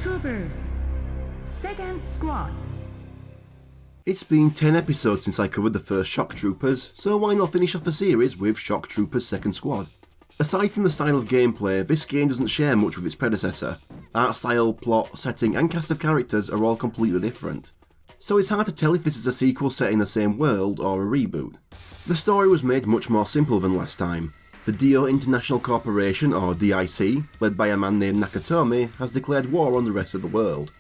Troopers, Second Squad. It's been 10 episodes since I covered the first Shock Troopers, so why not finish off the series with Shock Troopers Second Squad? Aside from the style of gameplay, this game doesn't share much with its predecessor. Art style, plot, setting and cast of characters are all completely different. So it's hard to tell if this is a sequel set in the same world or a reboot. The story was made much more simple than last time. The Dio International Corporation, or DIC, led by a man named Nakatomi, has declared war on the rest of the world.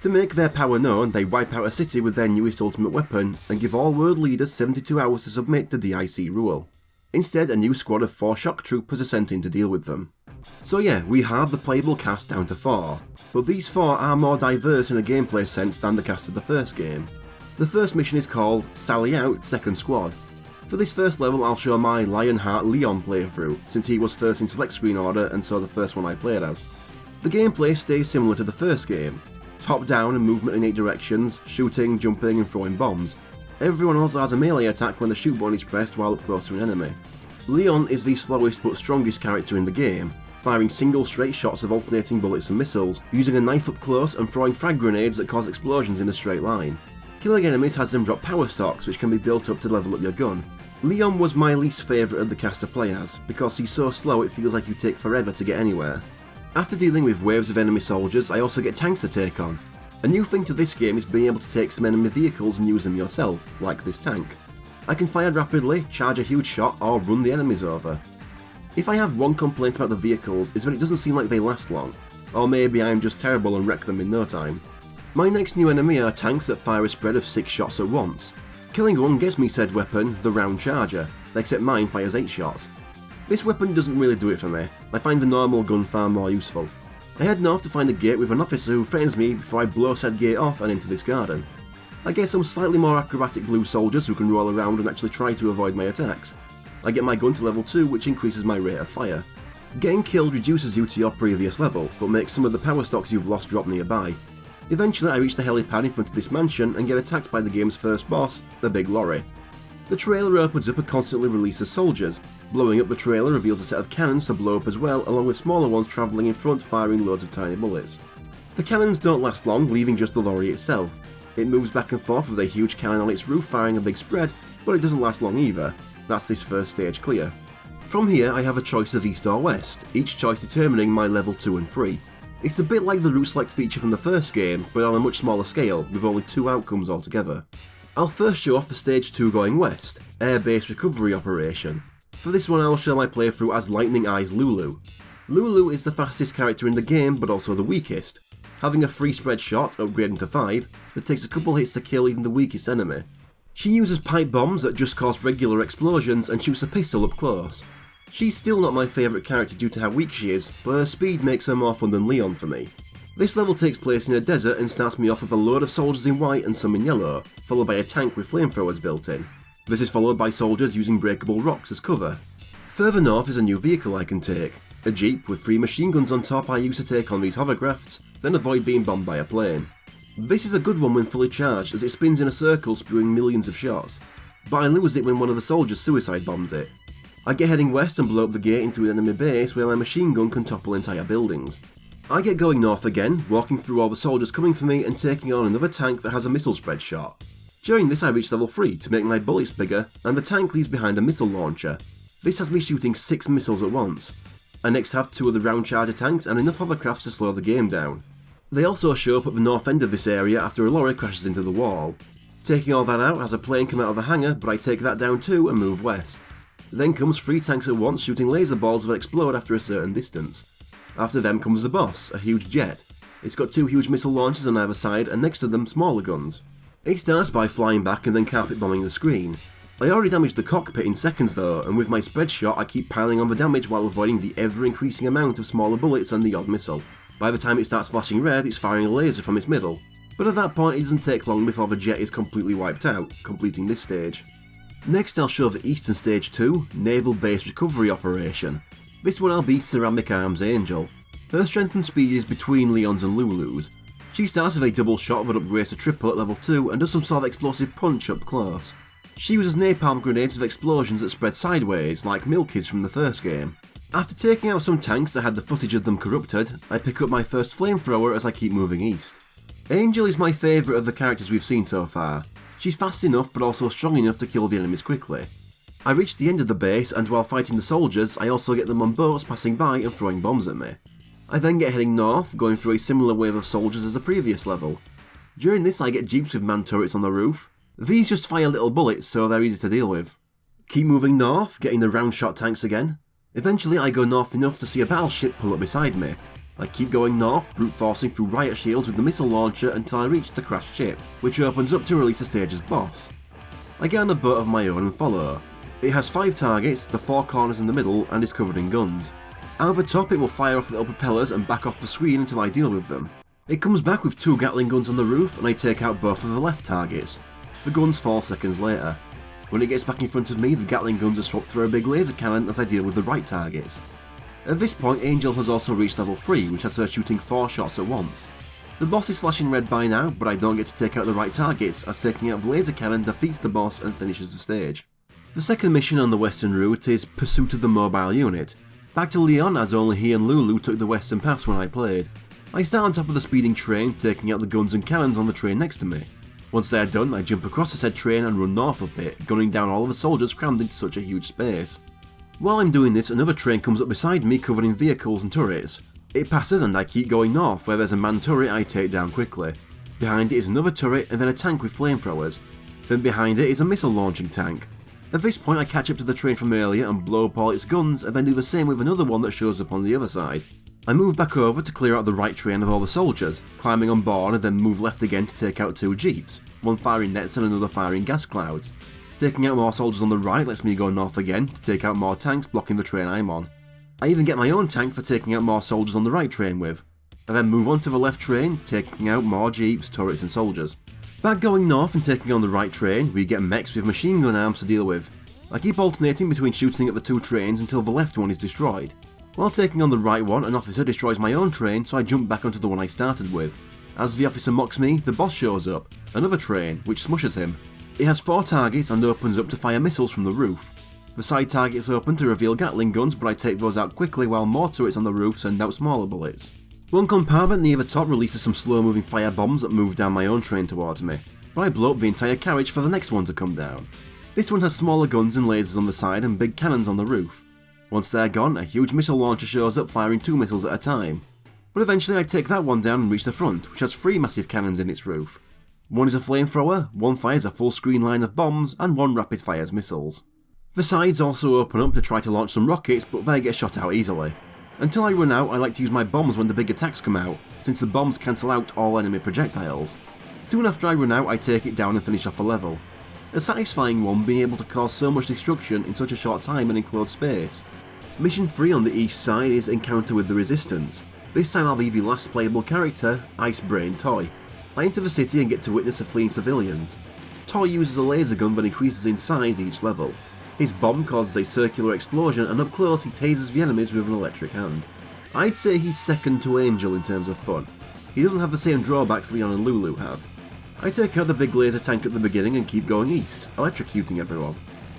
To make their power known, they wipe out a city with their newest ultimate weapon and give all world leaders 72 hours to submit to DIC rule. Instead, a new squad of 4 shock troopers are sent in to deal with them. So yeah, we have the playable cast down to 4, but these 4 are more diverse in a gameplay sense than the cast of the first game. The first mission is called Sally Out Second Squad. For this first level I'll show my Lionheart Leon playthrough, since he was first in select screen order and so the first one I played as. The gameplay stays similar to the first game. Top down and movement in 8 directions, shooting, jumping and throwing bombs. Everyone also has a melee attack when the shoot button is pressed while up close to an enemy. Leon is the slowest but strongest character in the game, firing single straight shots of alternating bullets and missiles, using a knife up close and throwing frag grenades that cause explosions in a straight line. Killing enemies has them drop power stocks which can be built up to level up your gun. Leon was my least favourite of the cast to play as, because he's so slow it feels like you take forever to get anywhere. After dealing with waves of enemy soldiers, I also get tanks to take on. A new thing to this game is being able to take some enemy vehicles and use them yourself, like this tank. I can fire rapidly, charge a huge shot, or run the enemies over. If I have one complaint about the vehicles, is that it doesn't seem like they last long, or maybe I'm just terrible and wreck them in no time. My next new enemy are tanks that fire a spread of 6 shots at once. Killing one gets me said weapon, the Round Charger, except mine fires 8 shots. This weapon doesn't really do it for me. I find the normal gun far more useful. I head north to find a gate with an officer who threatens me before I blow said gate off and into this garden. I get some slightly more acrobatic blue soldiers who can roll around and actually try to avoid my attacks. I get my gun to level 2 which increases my rate of fire. Getting killed reduces you to your previous level, but makes some of the power stocks you've lost drop nearby. Eventually I reach the helipad in front of this mansion and get attacked by the game's first boss, the Big Lorry. The trailer opens up and constantly releases soldiers. Blowing up the trailer reveals a set of cannons to blow up as well, along with smaller ones travelling in front firing loads of tiny bullets. The cannons don't last long, leaving just the lorry itself. It moves back and forth with a huge cannon on its roof firing a big spread, but it doesn't last long either. That's this first stage clear. From here I have a choice of east or west, each choice determining my level 2 and 3. It's a bit like the route select feature from the first game, but on a much smaller scale, with only 2 outcomes altogether. I'll first show off the stage 2 going west, Air-Based Recovery Operation. For this one I'll show my playthrough as Lightning Eyes Lulu. Lulu is the fastest character in the game, but also the weakest, having a free spread shot, upgrading to 5, that takes a couple hits to kill even the weakest enemy. She uses pipe bombs that just cause regular explosions and shoots a pistol up close. She's still not my favourite character due to how weak she is, but her speed makes her more fun than Leon for me. This level takes place in a desert and starts me off with a load of soldiers in white and some in yellow, followed by a tank with flamethrowers built in. This is followed by soldiers using breakable rocks as cover. Further north is a new vehicle I can take, a jeep with 3 machine guns on top I use to take on these hovercrafts, then avoid being bombed by a plane. This is a good one when fully charged as it spins in a circle spewing millions of shots, but I lose it when one of the soldiers suicide bombs it. I get heading west and blow up the gate into an enemy base where my machine gun can topple entire buildings. I get going north again, walking through all the soldiers coming for me and taking on another tank that has a missile spread shot. During this I reach level 3 to make my bullets bigger, and the tank leaves behind a missile launcher. This has me shooting 6 missiles at once. I next have 2 of the Round Charger tanks and enough hovercrafts to slow the game down. They also show up at the north end of this area after a lorry crashes into the wall. Taking all that out has a plane come out of the hangar, but I take that down too and move west. Then comes 3 tanks at once shooting laser balls that explode after a certain distance. After them comes the boss, a huge jet. It's got 2 huge missile launchers on either side and next to them smaller guns. It starts by flying back and then carpet bombing the screen. I already damaged the cockpit in seconds though, and with my spread shot I keep piling on the damage while avoiding the ever increasing amount of smaller bullets and the odd missile. By the time it starts flashing red it's firing a laser from its middle, but at that point it doesn't take long before the jet is completely wiped out, completing this stage. Next I'll show the eastern stage 2, Naval Base Recovery Operation. This one I'll be Ceramic Arms Angel. Her strength and speed is between Leon's and Lulu's. She starts with a double shot that upgrades to triple at level 2 and does some sort of explosive punch up close. She uses napalm grenades with explosions that spread sideways, like Milky's from the first game. After taking out some tanks that had the footage of them corrupted, I pick up my first flamethrower as I keep moving east. Angel is my favourite of the characters we've seen so far. She's fast enough but also strong enough to kill the enemies quickly. I reach the end of the base, and while fighting the soldiers I also get them on boats passing by and throwing bombs at me. I then get heading north, going through a similar wave of soldiers as the previous level. During this I get jeeps with man turrets on the roof. These just fire little bullets, so they're easy to deal with. Keep moving north, getting the round shot tanks again. Eventually I go north enough to see a battleship pull up beside me. I keep going north, brute forcing through riot shields with the missile launcher until I reach the crashed ship, which opens up to release the stage's boss. I get on a boat of my own and follow. It has 5 targets, the 4 corners in the middle, and is covered in guns. Out of the top it will fire off little propellers and back off the screen until I deal with them. It comes back with 2 Gatling guns on the roof and I take out both of the left targets. The guns fall seconds later. When it gets back in front of me, the Gatling guns are swapped for a big laser cannon as I deal with the right targets. At this point Angel has also reached level 3, which has her shooting 4 shots at once. The boss is flashing red by now, but I don't get to take out the right targets as taking out the laser cannon defeats the boss and finishes the stage. The second mission on the western route is Pursuit of the Mobile Unit. Back to Leon, as only he and Lulu took the western paths when I played. I start on top of the speeding train, taking out the guns and cannons on the train next to me. Once they are done, I jump across the said train and run north up it, gunning down all of the soldiers crammed into such a huge space. While I'm doing this, another train comes up beside me covered in vehicles and turrets. It passes and I keep going north, where there's a man turret I take down quickly. Behind it is another turret and then a tank with flamethrowers. Then behind it is a missile launching tank. At this point I catch up to the train from earlier and blow up all its guns, and then do the same with another one that shows up on the other side. I move back over to clear out the right train of all the soldiers, climbing on board and then move left again to take out 2 jeeps, one firing nets and another firing gas clouds. Taking out more soldiers on the right lets me go north again to take out more tanks blocking the train I'm on. I even get my own tank for taking out more soldiers on the right train with. I then move on to the left train, taking out more jeeps, turrets and soldiers. Back going north and taking on the right train, we get mechs with machine gun arms to deal with. I keep alternating between shooting at the 2 trains until the left one is destroyed. While taking on the right one, an officer destroys my own train, so I jump back onto the one I started with. As the officer mocks me, the boss shows up, another train, which smushes him. It has 4 targets and opens up to fire missiles from the roof. The side targets open to reveal Gatling guns, but I take those out quickly while more turrets on the roof send out smaller bullets. One compartment near the top releases some slow moving fire bombs that move down my own train towards me, but I blow up the entire carriage for the next one to come down. This one has smaller guns and lasers on the side and big cannons on the roof. Once they're gone, a huge missile launcher shows up firing 2 missiles at a time. But eventually I take that one down and reach the front, which has 3 massive cannons in its roof. One is a flamethrower, one fires a full screen line of bombs, and one rapid fires missiles. The sides also open up to try to launch some rockets, but they get shot out easily. Until I run out, I like to use my bombs when the big attacks come out, since the bombs cancel out all enemy projectiles. Soon after I run out, I take it down and finish off a level. A satisfying one being able to cause so much destruction in such a short time and enclosed space. Mission 3 on the east side is Encounter with the Resistance. This time I'll be the last playable character, Ice Brain Toy. I enter the city and get to witness the fleeing civilians. Toy uses a laser gun that increases in size each level. His bomb causes a circular explosion, and up close he tases the enemies with an electric hand. I'd say he's second to Angel in terms of fun. He doesn't have the same drawbacks Leon and Lulu have. I take out the big laser tank at the beginning and keep going east, electrocuting everyone.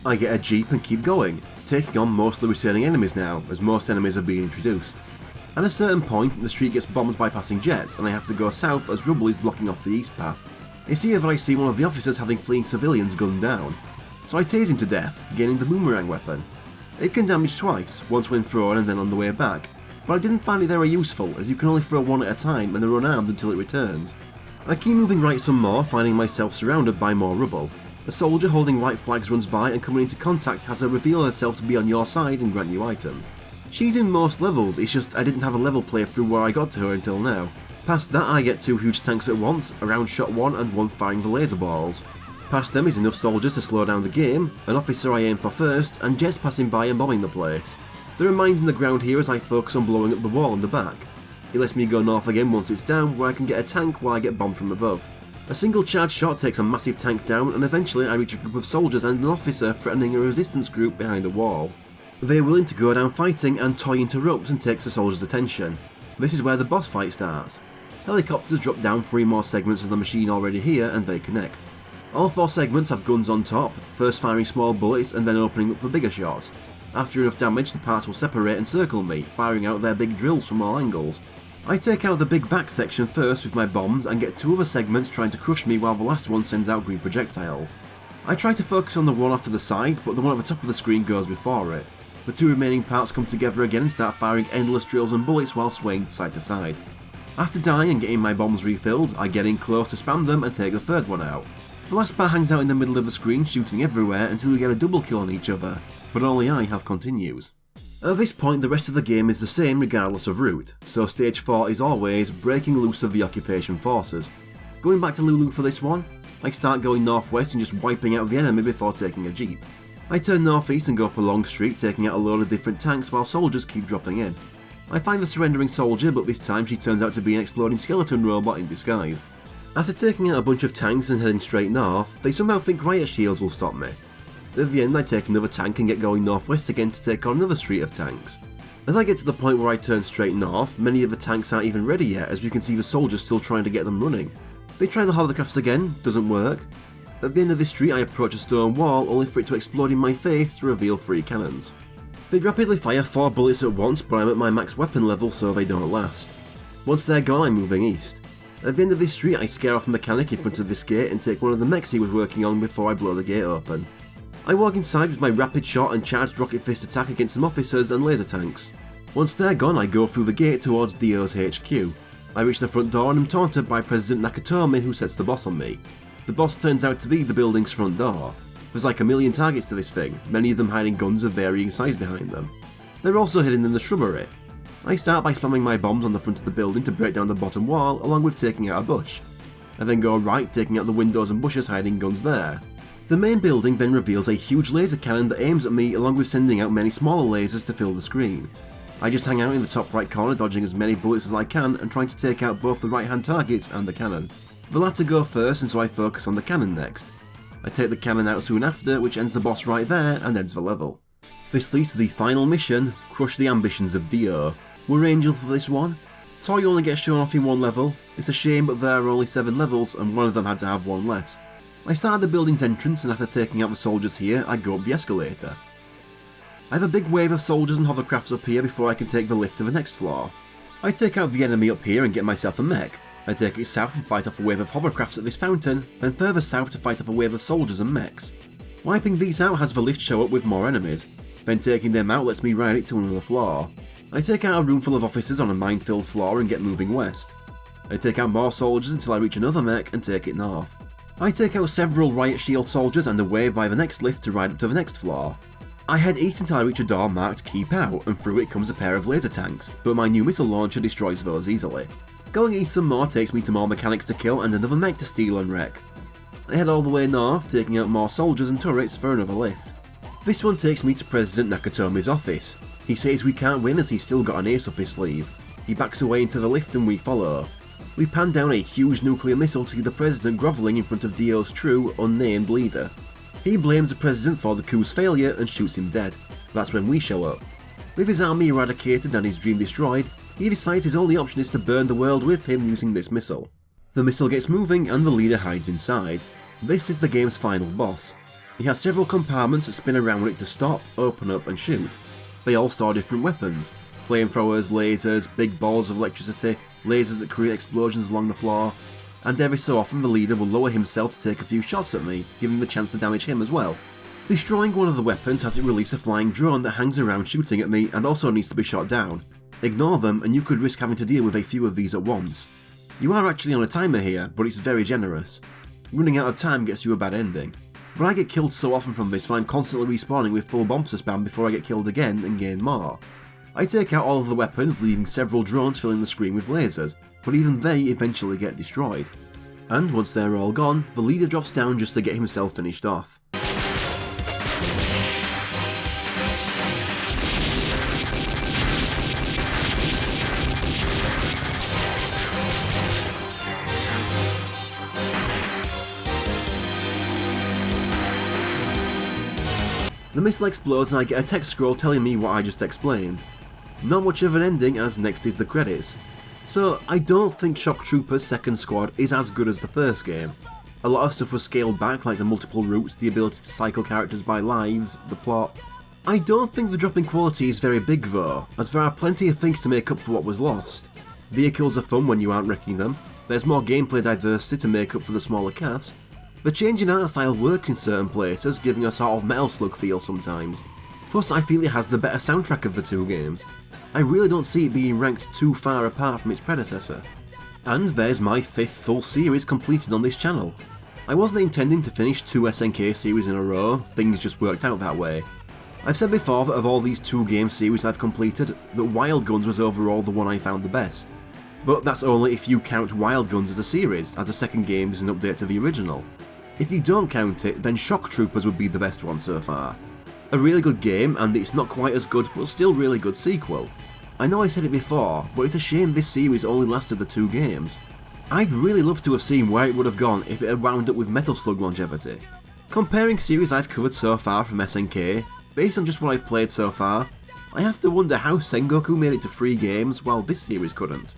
I get a jeep and keep going, taking on most of the returning enemies now, as most enemies are being introduced. At a certain point, the street gets bombed by passing jets, and I have to go south as rubble is blocking off the east path. It's here that I see one of the officers having fleeing civilians gunned down. So I tase him to death, gaining the boomerang weapon. It can damage twice, once when thrown and then on the way back, but I didn't find it very useful as you can only throw one at a time and they're unarmed until it returns. I keep moving right some more, finding myself surrounded by more rubble. A soldier holding white flags runs by and coming into contact has her reveal herself to be on your side and grant you items. She's in most levels, it's just I didn't have a level playthrough where I got to her until now. Past that I get 2 huge tanks at once, a round shot one and one firing the laser balls. Past them is enough soldiers to slow down the game, an officer I aim for first, and jets passing by and bombing the place. There are mines in the ground here as I focus on blowing up the wall in the back. It lets me go north again once it's down, where I can get a tank while I get bombed from above. A single charge shot takes a massive tank down, and eventually I reach a group of soldiers and an officer threatening a resistance group behind a wall. They are willing to go down fighting, and Toy interrupts and takes the soldiers' attention. This is where the boss fight starts. Helicopters drop down 3 more segments of the machine already here and they connect. All 4 segments have guns on top, first firing small bullets and then opening up for bigger shots. After enough damage, the parts will separate and circle me, firing out their big drills from all angles. I take out the big back section first with my bombs and get 2 other segments trying to crush me while the last one sends out green projectiles. I try to focus on the one off to the side, but the one at the top of the screen goes before it. The 2 remaining parts come together again and start firing endless drills and bullets while swaying side to side. After dying and getting my bombs refilled, I get in close to spam them and take the 3rd one out. The last part hangs out in the middle of the screen shooting everywhere until we get a double kill on each other, but only I have continues. At this point the rest of the game is the same regardless of route, so stage 4 is always breaking loose of the occupation forces. Going back to Lulu for this one, I start going northwest and just wiping out the enemy before taking a jeep. I turn northeast and go up a long street taking out a load of different tanks while soldiers keep dropping in. I find the surrendering soldier, but this time she turns out to be an exploding skeleton robot in disguise. After taking out a bunch of tanks and heading straight north, they somehow think riot shields will stop me. At the end I take another tank and get going northwest again to take on another street of tanks. As I get to the point where I turn straight north, many of the tanks aren't even ready yet as we can see the soldiers still trying to get them running. They try the hovercrafts again, doesn't work. At the end of this street I approach a stone wall only for it to explode in my face to reveal 3 cannons. They rapidly fire 4 bullets at once, but I'm at my max weapon level so they don't last. Once they're gone I'm moving east. At the end of this street I scare off a mechanic in front of this gate and take one of the mechs he was working on before I blow the gate open. I walk inside with my rapid shot and charged rocket fist attack against some officers and laser tanks. Once they're gone I go through the gate towards Dio's HQ. I reach the front door and am taunted by President Nakatomi who sets the boss on me. The boss turns out to be the building's front door. There's like a million targets to this thing, many of them hiding guns of varying size behind them. They're also hidden in the shrubbery. I start by spamming my bombs on the front of the building to break down the bottom wall along with taking out a bush. I then go right, taking out the windows and bushes hiding guns there. The main building then reveals a huge laser cannon that aims at me along with sending out many smaller lasers to fill the screen. I just hang out in the top right corner dodging as many bullets as I can and trying to take out both the right hand targets and the cannon. The latter go first and so I focus on the cannon next. I take the cannon out soon after, which ends the boss right there and ends the level. This leads to the final mission, Crush the Ambitions of Dio. We're Angel for this one. Toy only gets shown off in 1 level. It's a shame but there are only 7 levels and one of them had to have 1 less. I start at the building's entrance and after taking out the soldiers here, I go up the escalator. I have a big wave of soldiers and hovercrafts up here before I can take the lift to the next floor. I take out the enemy up here and get myself a mech. I take it south and fight off a wave of hovercrafts at this fountain, then further south to fight off a wave of soldiers and mechs. Wiping these out has the lift show up with more enemies, then taking them out lets me ride it to another floor. I take out a room full of officers on a mine-filled floor and get moving west. I take out more soldiers until I reach another mech and take it north. I take out several riot shield soldiers and a wave by the next lift to ride up to the next floor. I head east until I reach a door marked Keep Out and through it comes a pair of laser tanks, but my new missile launcher destroys those easily. Going east some more takes me to more mechanics to kill and another mech to steal and wreck. I head all the way north, taking out more soldiers and turrets for another lift. This one takes me to President Nakatomi's office. He says we can't win as he's still got an ace up his sleeve. He backs away into the lift and we follow. We pan down a huge nuclear missile to see the president grovelling in front of Dio's true, unnamed leader. He blames the president for the coup's failure and shoots him dead. That's when we show up. With his army eradicated and his dream destroyed, he decides his only option is to burn the world with him using this missile. The missile gets moving and the leader hides inside. This is the game's final boss. He has several compartments that spin around it to stop, open up and shoot. They all store different weapons. Flamethrowers, lasers, big balls of electricity, lasers that create explosions along the floor, and every so often the leader will lower himself to take a few shots at me, giving the chance to damage him as well. Destroying one of the weapons has it release a flying drone that hangs around shooting at me and also needs to be shot down. Ignore them and you could risk having to deal with a few of these at once. You are actually on a timer here, but it's very generous. Running out of time gets you a bad ending. But I get killed so often from this that I'm constantly respawning with full bombs to spam before I get killed again and gain more. I take out all of the weapons, leaving several drones filling the screen with lasers, but even they eventually get destroyed. And once they're all gone, the leader drops down just to get himself finished off. The missile explodes and I get a text scroll telling me what I just explained. Not much of an ending as next is the credits. So I don't think Shock Troopers Second Squad is as good as the first game. A lot of stuff was scaled back like the multiple routes, the ability to cycle characters by lives, the plot. I don't think the drop in quality is very big though, as there are plenty of things to make up for what was lost. Vehicles are fun when you aren't wrecking them, there's more gameplay diversity to make up for the smaller cast, the change in art style works in certain places, giving a sort of Metal Slug feel sometimes. Plus I feel it has the better soundtrack of the two games. I really don't see it being ranked too far apart from its predecessor. And there's my 5th full series completed on this channel. I wasn't intending to finish 2 SNK series in a row, things just worked out that way. I've said before that of all these 2 game series I've completed, that Wild Guns was overall the one I found the best. But that's only if you count Wild Guns as a series, as the second game is an update to the original. If you don't count it, then Shock Troopers would be the best one so far. A really good game, and it's not quite as good but still really good sequel. I know I said it before, but it's a shame this series only lasted the 2 games. I'd really love to have seen where it would have gone if it had wound up with Metal Slug longevity. Comparing series I've covered so far from SNK, based on just what I've played so far, I have to wonder how Sengoku made it to 3 games while this series couldn't.